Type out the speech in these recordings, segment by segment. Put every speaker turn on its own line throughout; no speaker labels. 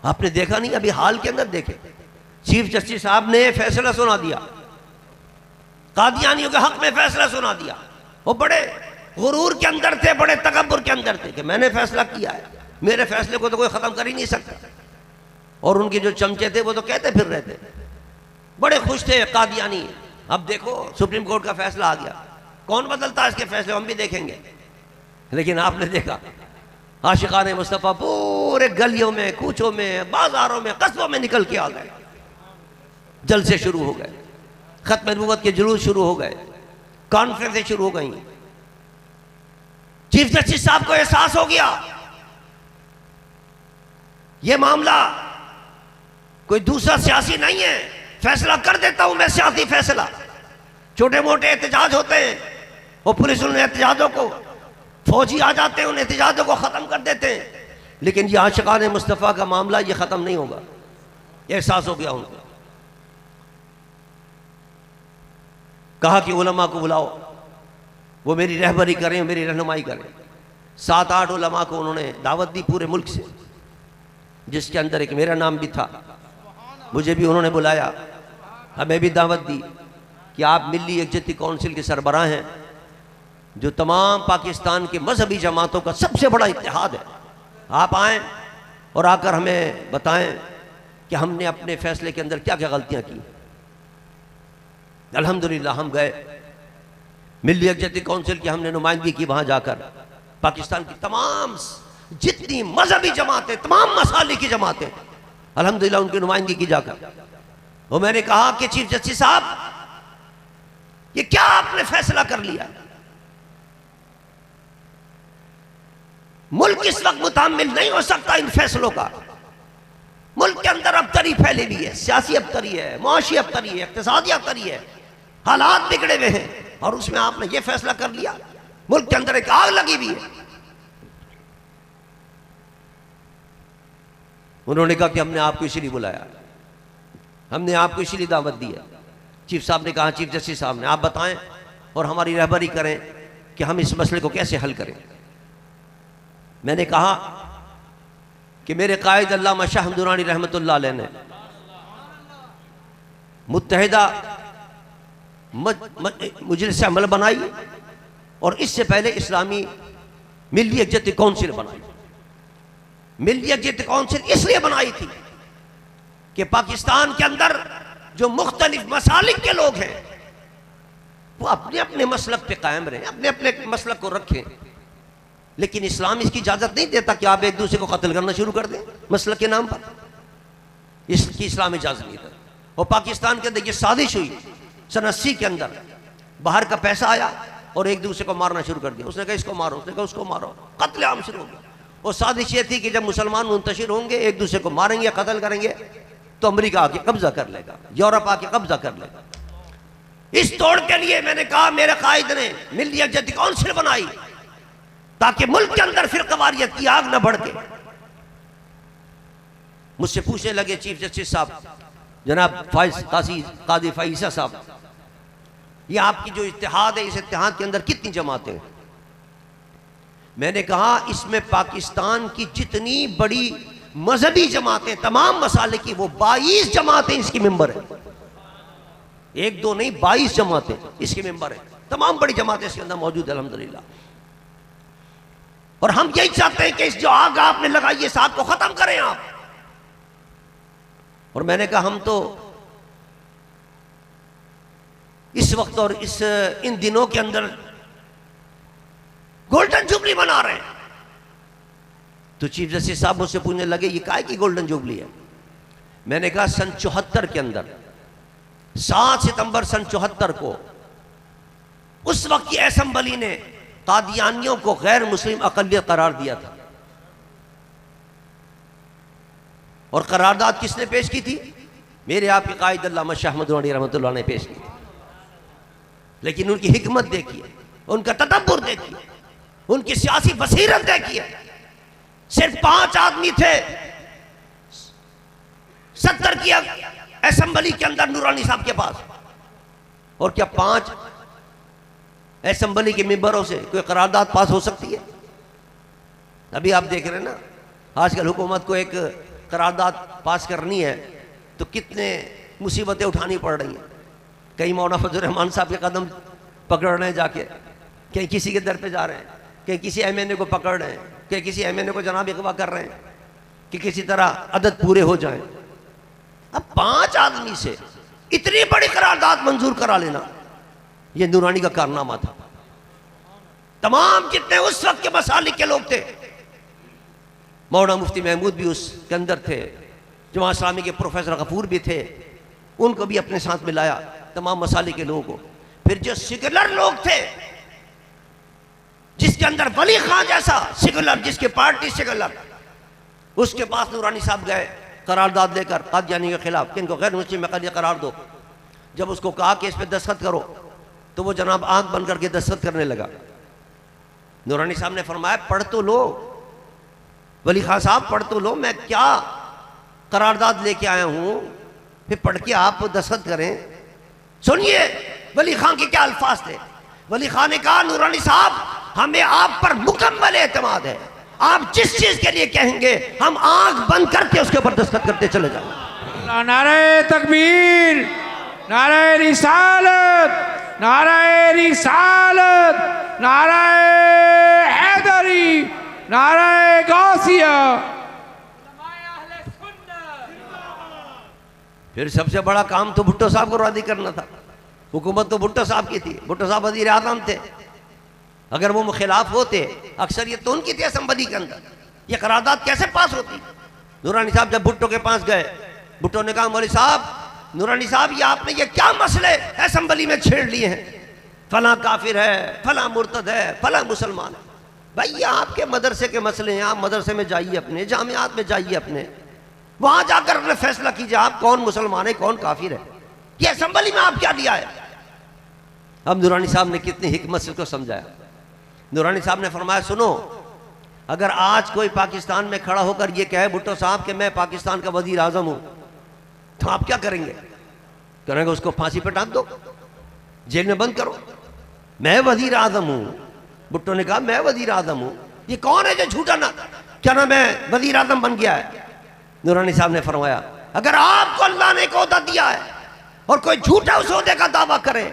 आपने देखा नहीं, अभी हाल के अंदर देखे, चीफ जस्टिस साहब ने फैसला सुना दिया, कादियानियों के हक में फैसला सुना दिया। वो बड़े गुरूर के अंदर थे, बड़े तकब्बुर के अंदर थे कि मैंने फैसला किया है, मेरे फैसले को तो कोई खत्म कर ही नहीं सकता। और उनके जो चमचे थे वो तो कहते फिर रहे थे, बड़े खुश थे कादियानी। अब देखो सुप्रीम कोर्ट का फैसला आ गया, कौन बदलता है इसके फैसले, हम भी देखेंगे। लेकिन आपने देखा आशिकाने मुस्तफ़ा पूरे गलियों में, कूचों में, बाजारों में, कस्बों में निकल के आ गए, जलसे शुरू हो गए, खत्म नबूवत के जुलूस शुरू हो गए, कॉन्फ्रेंसें शुरू हो गई। चीफ जस्टिस साहब को एहसास हो गया यह मामला कोई दूसरा सियासी नहीं है, फैसला कर देता हूं मैं सियासी फैसला। छोटे मोटे एहतजाज होते हैं, वो पुलिस उन एहतजाजों को, फौजी आ जाते हैं, उन एहतजाजों को खत्म कर देते हैं। लेकिन ये आशिकाने मुस्तफ़ा का मामला ये खत्म नहीं होगा, एहसास हो गया उनको। कहा कि उलमा को बुलाओ, वो मेरी रहबरी करें, मेरी रहनुमाई करें। 7-8 उलमा को उन्होंने दावत दी पूरे मुल्क से, जिसके अंदर एक मेरा नाम भी था। मुझे भी उन्होंने बुलाया, हमें भी दावत दी कि आप मिली यकजहती काउंसिल के सरबराह हैं, जो तमाम पाकिस्तान के मजहबी जमातों का सबसे बड़ा इत्तेहाद है। आप आएँ और आकर हमें बताएं कि हमने अपने फैसले के अंदर क्या क्या गलतियां की। अल्हम्दुलिल्लाह हम गए, मिली यकजहती काउंसिल की हमने नुमाइंदगी की, वहां जाकर पाकिस्तान की तमाम जितनी मजहबी जमातें, तमाम मसाले की जमातें, अल्हम्दुलिल्लाह उनकी नुमाइंदगी की जाकर। वो मैंने कहा कि चीफ जस्टिस साहब ये क्या आपने फैसला कर लिया, मुल्क इस वक्त मुतामिल नहीं हो सकता इन फैसलों का। मुल्क के अंदर अबतरी फैली हुई है, सियासी अबतरी है, मुआशी अबतरी है, इक्तिसादी अबतरी है, हालात बिगड़े हुए हैं, और उसमें आपने ये फैसला कर लिया। मुल्क के अंदर एक आग लगी हुई है। उन्होंने कहा कि हमने आपको इसीलिए बुलाया, हमने आपको इसीलिए दावत दी है। चीफ साहब ने कहा, चीफ जस्टिस साहब ने, आप बताएं और हमारी रहबरी करें कि हम इस मसले को कैसे हल करें। मैंने कहा कि मेरे कायद अल्लामा शाह हमद दुरानी रहमतुल्लाह अलैह ने मुत्तहिदा मुजलिस अमल बनाई, और इससे पहले इस्लामी मिली यकजहती काउंसिल बनाई। मिली यकजहती काउंसिल इसलिए बनाई थी कि पाकिस्तान के अंदर जो मुख्तलिफ मसालिक के लोग हैं वो अपने अपने मसलक पे कायम रहें, अपने अपने मसलक को रखें। लेकिन इस्लाम इसकी इजाजत नहीं देता कि आप एक दूसरे को कत्ल करना शुरू कर दें मसलक के नाम पर, इसकी इस्लाम इजाजत नहीं देता। और पाकिस्तान के अंदर ये साजिश हुई सन 80 के अंदर, बाहर का पैसा आया और एक दूसरे को मारना शुरू कर दिया। उसने कहा इसको मारो, उसने कहा उसको मारो, कत्ल आम शुरू हो गया। और साजिश ये थी कि जब मुसलमान मुंतशिर होंगे, एक दूसरे को मारेंगे, कत्ल करेंगे, तो अमेरिका आके कब्जा कर लेगा, यूरोप आके कब्जा कर लेगा। इस तोड़ के लिए मैंने कहा, मेरे कायद ने मिली यकजहती काउंसिल बनाई ताकि मुल्क के अंदर फिरकवारियत की आग न भड़के। मुझसे पूछने लगे चीफ जस्टिस साहब, जनाब काजी फाइसा साहब, ये आपकी जो इत्तेहाद है, इस इत्तेहाद के अंदर कितनी जमातें हैं? मैंने कहा इसमें पाकिस्तान की जितनी बड़ी मजहबी जमातें, तमाम मसाले की, वो 22 जमातें इसकी मेंबर है। एक दो नहीं, 22 जमातें इसके मेंबर है। तमाम बड़ी जमातें इसके अंदर मौजूद है अल्हम्दुलिल्लाह। और हम यही चाहते हैं कि इस जो आग आपने लगाई है, इस आग को खत्म करें आप। और मैंने कहा हम तो इस वक्त और इन दिनों के अंदर गोल्डन जुबली मना रहे हैं। तो चीफ जस्टिस साहब मुझसे पूछने लगे ये काहे की गोल्डन जुबली है? मैंने कहा सन 74 के अंदर 7 सितंबर सन 74 को उस वक्त की असेंबली ने कादियानियों को गैर मुस्लिम अक़लियत करार दिया था। और करारदाद किसने पेश की थी? मेरे आपके कायद अल्लामा शाह हमद दुरानी रहमतुल्लाह ने पेश की थी। लेकिन उनकी हिकमत देखिए, उनका तदब्बुर देखिए, उनकी सियासी बसीरत देखिए। सिर्फ 5 आदमी थे 70 की असेंबली के अंदर नूरानी साहब के पास, और क्या 5 असेंबली के मेंबरों से कोई करारदाद पास हो सकती है? अभी आप देख रहे हैं ना, आजकल हुकूमत को एक करारदाद पास करनी है तो कितने मुसीबतें उठानी पड़ रही हैं। कई मौलाना फजल रहमान साहब के कदम पकड़ रहे हैं जाके, कहीं किसी के दर पे जा रहे हैं, कहीं किसी MNA को पकड़ रहे हैं, कहीं किसी MNA को जनाब अगवा कर रहे हैं कि किसी तरह अदद पूरे हो जाएं। अब 5 आदमी से इतनी बड़ी करारदाद मंजूर करा लेना ये नूरानी का कारनामा था। तमाम जितने उस वक्त के मसालिक के लोग थे, मौलाना मुफ्ती महमूद भी उसके अंदर थे, जमात इस्लामी के प्रोफेसर गफूर भी थे, उनको भी अपने साथ मिलाया, तमाम मसालिक के लोगों को। फिर जो सेकुलर लोग थे, जिसके अंदर वली खां जैसा सेकुलर, जिसकी पार्टी सेकुलर, उसके पास नूरानी साहब गए करारदाद लेकर कादियानी के खिलाफ कि इनको गैर मुस्लिम अक़लियत करार दो। जब उसको कहा कि इस पर दस्तखत करो तो वो जनाब आंख बंद करके दस्तखत करने लगा। नूरानी साहब ने फरमाया पढ़ तो लो वली खां साहब, पढ़ तो लो, मैं क्या करारदाद लेके आया हूं, फिर पढ़ के आप दस्तखत करें। सुनिए वली खां के क्या अल्फाज थे। वली खां ने कहा नूरानी साहब हमें आप पर मुकम्मल एतमाद है, आप जिस चीज के लिए कहेंगे हम आंख बंद करके उसके ऊपर दस्तखत करते चले जाएंगे।
नारे तकबीर, नारे रिसालत, नारे रिसालत, नारे हैदरी, नारे गौसिया।
फिर सबसे बड़ा काम तो भुट्टो साहब को राजी करना था। हुकूमत तो भुट्टो साहब की थी, भुट्टो साहब वज़ीर आज़म थे। अगर वो खिलाफ होते, अक्सरियत तो उनकी थी असम्बली के अंदर, ये करारदाद कैसे पास होती। नूरानी साहब जब भुट्टो के पास गए, भुट्टो ने कहा मौलवी साहब, नूरानी साहब ये आपने ये क्या मसले असम्बली में छेड़ लिए हैं, फला काफिर है, फला मुर्तद है, फला मुसलमान है। भाई ये आपके मदरसे के मसले हैं, आप मदरसे में जाइए, अपने जामियात में जाइए, अपने वहां जाकर अपने फैसला कीजिए आप कौन मुसलमान है कौन काफिर है। ये असम्बली में आप क्या लिया है। अब नूरानी साहब ने कितनी हिकमत से उसको समझाया। नूरानी साहब ने फरमाया सुनो, अगर आज कोई पाकिस्तान में खड़ा होकर ये कहे भुट्टो साहब कि मैं पाकिस्तान का वजीर आजम हूं, तो आप क्या करेंगे। करेंगे उसको फांसी पर टांग दो, जेल में बंद करो। मैं वजीर आजम हूं, भुट्टो ने कहा मैं वजीर आजम हूं, ये कौन है जो झूठा ना क्या नाम है वजीर आजम बन गया है। नूरानी साहब ने फरमाया अगर आपको अल्लाह ने एक ओहदा दिया है और कोई झूठा उस ओहदे का दावा करे,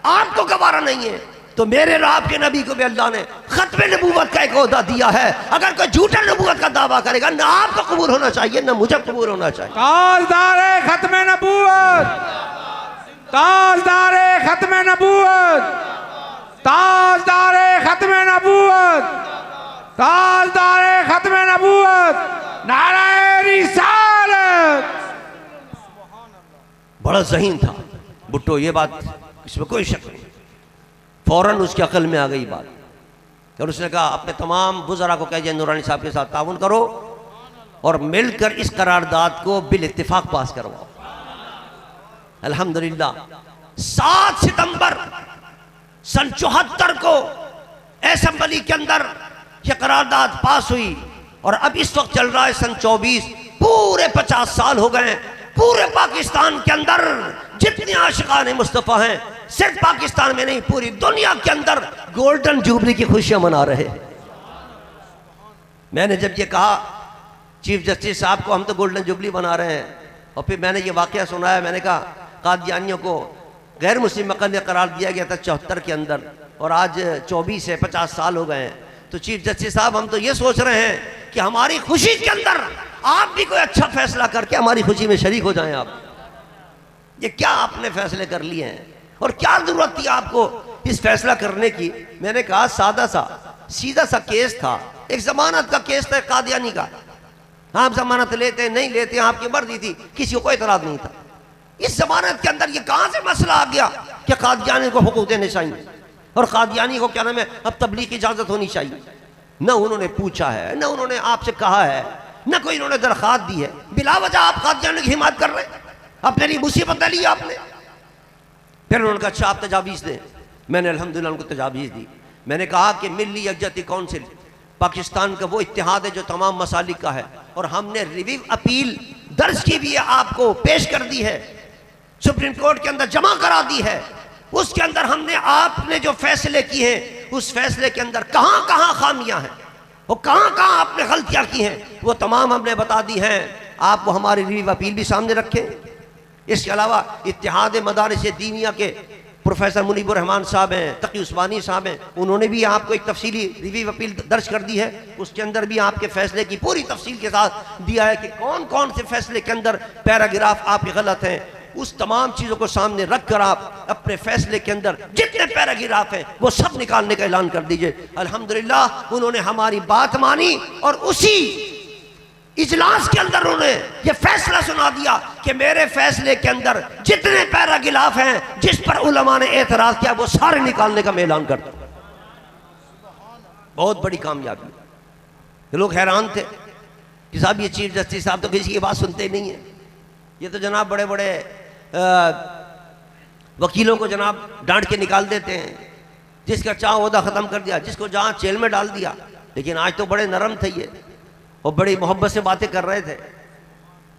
आपको गवारा नहीं है, तो मेरे और आपके नबी को भी अल्लाह ने खत्म नबूवत का एक ओहदा दिया है। अगर कोई झूठा नबूवत का दावा करेगा, ना आपको कबूल होना चाहिए ना मुझे कबूल होना चाहिए।
ताजदारे खत्म नबूवत, ताजदारे खत्म नबूवत, ताजदारे खत्म नबूवत, ताजदारे खत्म नबूवत, नारे रिसालत।
बड़ा ज़हीन था भुट्टो, ये बात इसमें कोई शक नहीं। फौरन उसके अकल में आ गई बात और उसने कहा अपने तमाम बुज़रा को कह दिया नूरानी साहब के साथ ताउन करो और मिलकर इस करारदाद को बिल इत्तिफाक पास करवाओ। अल्हम्दुलिल्लाह 7 सितंबर सन 74 को असेंबली के अंदर यह करारदाद पास हुई और अब इस वक्त चल रहा है सन 24, पूरे 50 साल हो गए। पूरे पाकिस्तान के अंदर जितने आशिकान मुस्तफ़ा हैं, सिर्फ पाकिस्तान में नहीं पूरी दुनिया के अंदर गोल्डन जुबली की खुशियां मना रहे। मैंने जब ये कहा चीफ जस्टिस साहब को हम तो गोल्डन जुबली मना रहे हैं, और फिर मैंने ये वाकया सुनाया, मैंने कहा कादियानियों को गैर मुस्लिम अक़लियत करार दिया गया था 74 के अंदर और आज 24 है, 50 साल हो गए हैं। तो चीफ जस्टिस साहब हम तो ये सोच रहे हैं कि हमारी खुशी के अंदर आप भी कोई अच्छा फैसला करके हमारी खुशी में शरीक हो जाएं। आप ये क्या आपने फैसले कर लिए हैं और क्या जरूरत थी आपको इस फैसला करने की। मैंने कहा सादा सा सीधा सा केस था, एक जमानत का केस था कादियानी का। आप जमानत लेते नहीं लेते आपकी मर्जी थी, किसी को कोई इतराज नहीं था। इस जमानत के अंदर ये कहां से मसला आ गया कि कादियानी को हुकूक देने चाहिए और कादियानी को क्या नाम है अब तबलीग की इजाजत होनी चाहिए। न उन्होंने पूछा है, न उन्होंने आपसे कहा है, न कोई इन्होंने दरखास्त दी है। बिला वजह आप कादियानी की हिमायत कर रहे हैं, अपने लिए मुसीबत डाली आपने। फिर उन्होंने कहा अच्छा आप तजावीज़ दें। मैंने अल्हम्दुलिल्लाह उनको तजावीज़ दी। मैंने कहा कि मिली यकजहती काउंसिल पाकिस्तान का वो इत्तेहाद है जो तमाम मसालिक का है और हमने रिव्यू अपील दर्ज की भी है, आपको पेश कर दी है, सुप्रीम कोर्ट के अंदर जमा करा दी है। उसके अंदर हमने आपने जो फैसले किए हैं उस फैसले के अंदर कहां कहां खामियां हैं, वो कहां कहां आपने गलतियां की हैं, वो तमाम हमने बता दी हैं। आप वो हमारी रिव्यू अपील भी सामने रखें। इसके अलावा इत्तेहाद मदारिस दीनिया के प्रोफेसर मुनीबुर रहमान साहब हैं, तकी उस्मानी साहब हैं, उन्होंने भी आपको एक तफसीली रिव्यू अपील दर्ज कर दी है। उसके अंदर भी आपके फैसले की पूरी तफसील के साथ दिया है कि कौन कौन से फैसले के अंदर पैराग्राफ आपके गलत हैं। उस तमाम चीज़ों को सामने रख कर आप अपने फैसले के अंदर जितने पैराग्राफ हैं वो सब निकालने का ऐलान कर दीजिए। अल्हम्दुलिल्लाह उन्होंने हमारी बात मानी और उसी इजलास के अंदर उन्होंने ये फैसला सुना दिया कि मेरे फैसले के अंदर जितने पैराग्राफ हैं जिस पर उलमा ने एतराज किया वो सारे निकालने का मैं ऐलान करता हूं। बहुत बड़ी कामयाबी। लोग हैरान थे कि साहब ये चीफ जस्टिस साहब तो किसी की बात सुनते नहीं है, ये तो जनाब बड़े बड़े वकीलों को जनाब डांट के निकाल देते हैं, जिसका चाह ओहदा ख़त्म कर दिया, जिसको जहाँ जेल में डाल दिया। लेकिन आज तो बड़े नरम थे ये और बड़ी मोहब्बत से बातें कर रहे थे,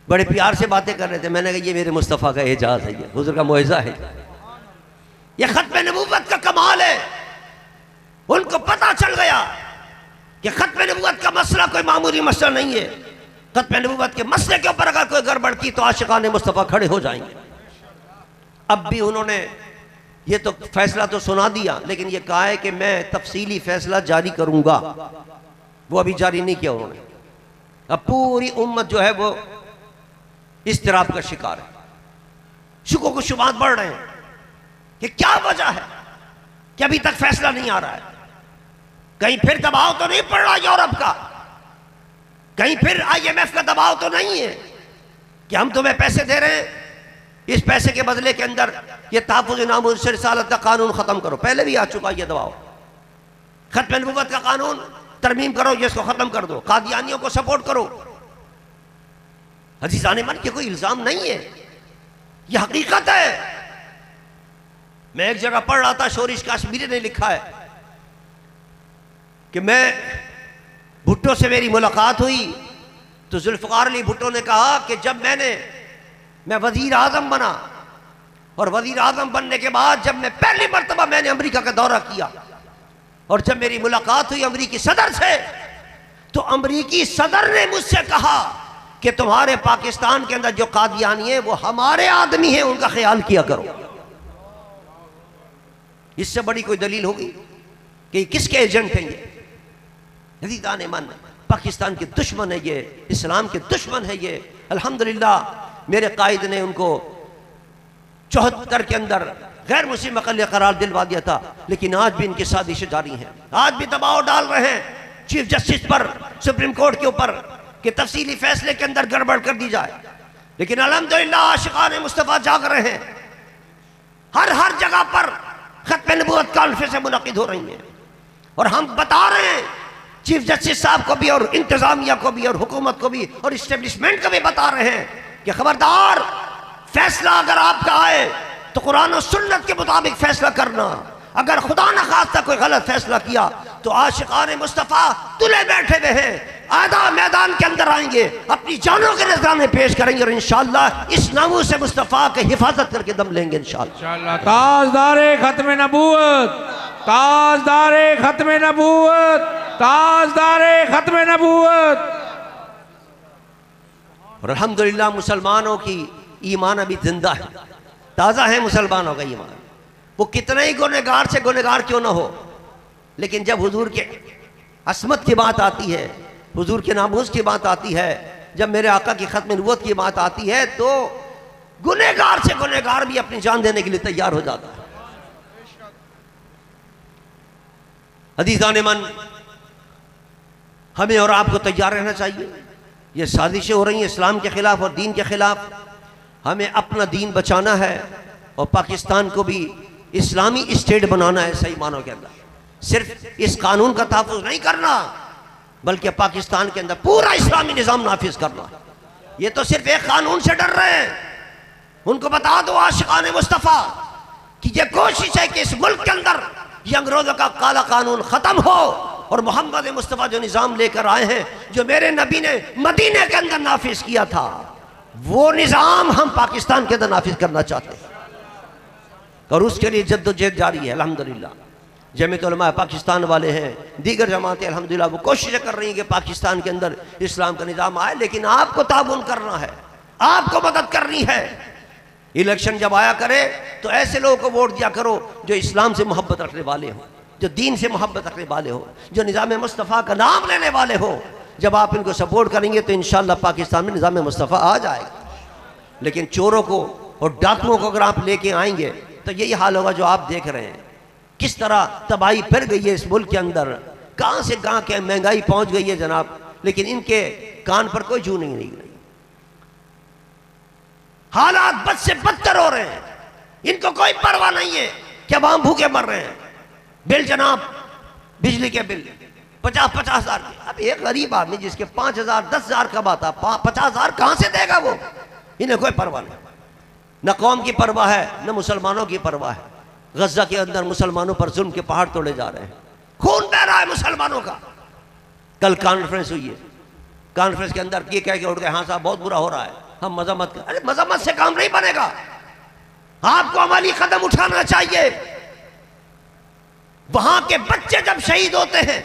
बड़े प्यार से बातें कर रहे थे। मैंने कहा ये मेरे मुस्तफ़ा का एजाज़ है, ये हुज़ूर का मुइज़ा है, ये ख़त्म नबूवत का कमाल है। उनको पता चल गया कि ख़त्म नबूवत का मसला कोई मामूली मसला नहीं है। ख़त्म नबूवत के मसले के ऊपर अगर कोई गड़बड़ की तो आशिक़ाने मुस्तफ़ा खड़े हो जाएंगे। अब भी उन्होंने ये तो फैसला तो सुना दिया, लेकिन ये कहा है कि मैं तफसीली फैसला जारी करूंगा, वो अभी जारी नहीं किया उन्होंने। अब पूरी उम्मत जो है वो इस्तिराब का शिकार है, शुकों को शुबात बढ़ रहे हैं कि क्या वजह है कि अभी तक फैसला नहीं आ रहा है। कहीं फिर दबाव तो नहीं पड़ रहा यूरोप का, कहीं फिर IMF का दबाव तो नहीं है कि हम तुम्हें पैसे दे रहे हैं, इस पैसे के बदले के अंदर ये तहफ़्फ़ुज़ नामूस रिसालत का कानून खत्म करो। पहले भी आ चुका ये दबाव, खत्म नबूवत का कानून तरमीम करो, ये इसको खत्म कर दो, कादियानियों को सपोर्ट करो। अज़ीज़ान मन के कोई इल्जाम नहीं है, ये हकीकत है। मैं एक जगह पढ़ रहा था, शोरिश काश्मीरी ने लिखा है कि मैं भुट्टो से मेरी मुलाकात हुई तो जुल्फ़िकार अली भुट्टो ने कहा कि जब मैं वज़ीर आज़म बना और वज़ीर आज़म बनने के बाद जब मैं पहली मरतबा मैंने अमेरिका का दौरा किया और जब मेरी मुलाकात हुई अमेरिकी सदर से, तो अमेरिकी सदर ने मुझसे कहा कि तुम्हारे पाकिस्तान के अंदर जो कादियानी है वो हमारे आदमी हैं, उनका ख्याल किया करो। इससे बड़ी कोई दलील होगी कि किसके एजेंट हैं ये? अज़ीज़ान मन, पाकिस्तान के दुश्मन है ये, इस्लाम के दुश्मन है ये। अल्हम्दुलिल्लाह मेरे कायद ने उनको 74 के अंदर गैर मुस्लिम अक़लियत करार दिलवा दिया था, लेकिन आज भी इनकी साजिशें जारी हैं। आज भी दबाव डाल रहे हैं चीफ जस्टिस पर, सुप्रीम कोर्ट के ऊपर कि तफसीली फैसले के अंदर गड़बड़ कर दी जाए। लेकिन अल्हम्दुलिल्लाह आशिक़ाने मुस्तफ़ा जाग रहे हैं, हर जगह पर ख़त्म नबूवत कॉन्फ्रेंसें मुनक़िद हो रही हैं और हम बता रहे हैं चीफ जस्टिस साहब को भी और इंतजामिया को भी और हुकूमत को भी और इस्टेब्लिशमेंट को भी बता रहे हैं कि खबरदार, फैसला अगर आपका आए तो कुरान और सुन्नत के मुताबिक फैसला करना। अगर खुदा न खास्ता कोई गलत फैसला किया तो आशिक़ाने मुस्तफ़ा तुले बैठे हुए हैं, आधा मैदान के अंदर आएंगे, अपनी जानों के नज़राने पेश करेंगे और इंशाअल्लाह इस नामूस से मुस्तफ़ा की हिफाजत करके दम लेंगे इंशाअल्लाह।
ताजदारे खत्म नबूवत, ताजदारे खत्म नबूवत, ताजदारे खत्म नबूवत।
और अल्हम्दुलिल्लाह मुसलमानों की ईमान अभी जिंदा है, ताज़ा है मुसलमानों का ईमान। वो कितने ही गुनहगार से गुनहगार क्यों ना हो, लेकिन जब हुजूर के असमत की बात आती है, हुजूर के नामूस की बात आती है, जब मेरे आका की खत्म नबूवत की बात आती है, तो गुनहगार से गुनहगार भी अपनी जान देने के लिए तैयार हो जाता है। अज़ीज़ान मन, हमें और आपको तैयार रहना चाहिए। ये साजिशें हो रही हैं इस्लाम के खिलाफ और दीन के खिलाफ। हमें अपना दीन बचाना है और पाकिस्तान को भी इस्लामी स्टेट बनाना है सही मानों के अंदर। सिर्फ इस कानून का तहफ़्फ़ुज़ नहीं करना, बल्कि पाकिस्तान के अंदर पूरा इस्लामी निज़ाम नाफिज करना। ये तो सिर्फ एक कानून से डर रहे हैं, उनको बता दो आशिक़ाने मुस्तफ़ा कि ये कोशिश है कि इस मुल्क के अंदर ये अंग्रेज़ों का काला कानून ख़त्म हो और मोहम्मद मुस्तफ़ा जो निज़ाम लेकर आए हैं, जो मेरे नबी ने मदीने के अंदर नाफिज किया था, वो निज़ाम हम पाकिस्तान के अंदर नाफिज करना चाहते हैं और उसके लिए जद्दोजहद जारी है। अल्हम्दुलिल्लाह जमीयत उलमा पाकिस्तान वाले हैं, दीगर जमातें अल्हम्दुलिल्लाह वो कोशिश कर रही हैं कि पाकिस्तान के अंदर इस्लाम का निज़ाम आए, लेकिन आपको ताबुन करना है, आपको मदद करनी है। इलेक्शन जब आया करे तो ऐसे लोगों को वोट दिया करो जो इस्लाम से मोहब्बत रखने वाले हो, जो दीन से मोहब्बत रखने वाले हो, जो निज़ाम मुस्तफ़ा का नाम लेने वाले हो। जब आप इनको सपोर्ट करेंगे तो इंशाअल्लाह पाकिस्तान में निज़ाम मुस्तफ़ा आ जाएगा। लेकिन चोरों को और डाकुओं को अगर आप लेके आएंगे तो यही हाल होगा जो आप देख रहे हैं। किस तरह तबाही फिर गई है इस मुल्क के अंदर, कहाँ से कहाँ के महंगाई पहुँच गई है जनाब, लेकिन इनके कान पर कोई जू नहीं रही। हालात बद से बदतर हो रहे हैं, इनको कोई परवाह नहीं है कि अब हम भूखे मर रहे हैं। बिल जनाब, बिजली के बिल 50-50 हज़ार। अब एक गरीब आदमी जिसके 5,000 10,000 कमाता 50,000 कहां से देगा वो? इन्हें कोई परवाह नहीं, न कौम की परवाह है न मुसलमानों की परवाह है। गजा के अंदर मुसलमानों पर जुल्म के पहाड़ तोड़े जा रहे हैं, खून बह रहा है मुसलमानों का। कल कॉन्फ्रेंस हुई है, कॉन्फ्रेंस के अंदर ये कह के उठ गए, हाँ साहब बहुत बुरा हो रहा है, हम मजम्मत कर। अरे मजम्मत से काम नहीं बनेगा, आपको अमली कदम उठाना चाहिए। वहां के बच्चे जब शहीद होते हैं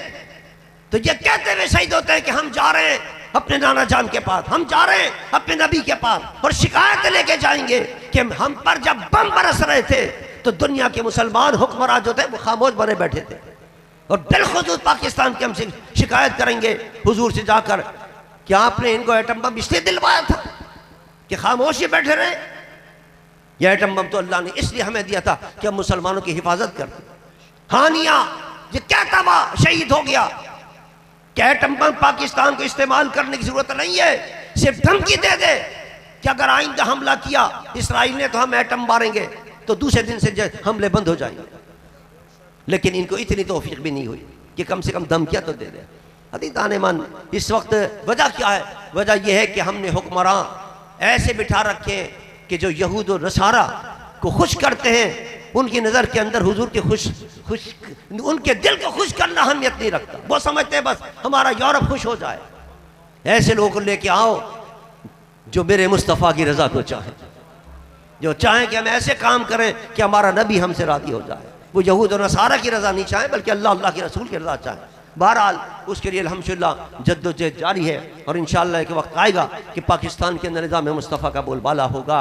तो ये कहते हुए शहीद होते हैं कि हम जा रहे हैं अपने नाना जान के पास, हम जा रहे हैं अपने नबी के पास, और शिकायत लेके जाएंगे कि हम पर जब बम बरस रहे थे तो दुनिया के मुसलमान हुक्मरान जो थे वो खामोश बने बैठे थे, और बिलखुसूस पाकिस्तान के हम शिकायत करेंगे हुजूर से जाकर कि आपने इनको एटम बम इसलिए दिलवाया था कि खामोशी बैठे रहे। यह एटम बम तो अल्लाह ने इसलिए हमें दिया था कि हम मुसलमानों की हिफाजत करते। हानिया ये क्या तबाह शहीद हो गया कि एटम बम पाकिस्तान को इस्तेमाल करने की जरूरत नहीं है, सिर्फ धमकी दे दे कि अगर आइंदा हमला किया इसराइल ने तो हम एटम मारेंगे, तो दूसरे दिन से हमले बंद हो जाएंगे। लेकिन इनको इतनी तौफीक भी नहीं हुई कि कम से कम धमकियां तो दे दे। अदीदान मन, इस वक्त वजह क्या है? वजह यह है कि हमने हुक्मरान ऐसे बिठा रखे हैं कि जो यहूद और नसारा को खुश करते हैं, उनकी नज़र के अंदर हुजूर के उनके दिल को खुश करना अहमियत नहीं रखता। वो समझते हैं बस हमारा यूरोप खुश हो जाए। ऐसे लोगों को लेके आओ जो मेरे मुस्तफ़ा की रज़ा को चाहें, जो चाहें कि हम ऐसे काम करें कि हमारा नबी हमसे राज़ी हो जाए। वो यहूद और नसारा की रज़ा नहीं चाहें बल्कि अल्लाह अल्लाह के रसूल की रज़ा चाहें। बहरहाल उसके लिए अल्हम्दुलिल्लाह जद्दोजहद जारी है, और इंशाअल्लाह एक वक्त आएगा कि पाकिस्तान के अंदर निज़ाम मुस्तफ़ा का बोलबाला होगा।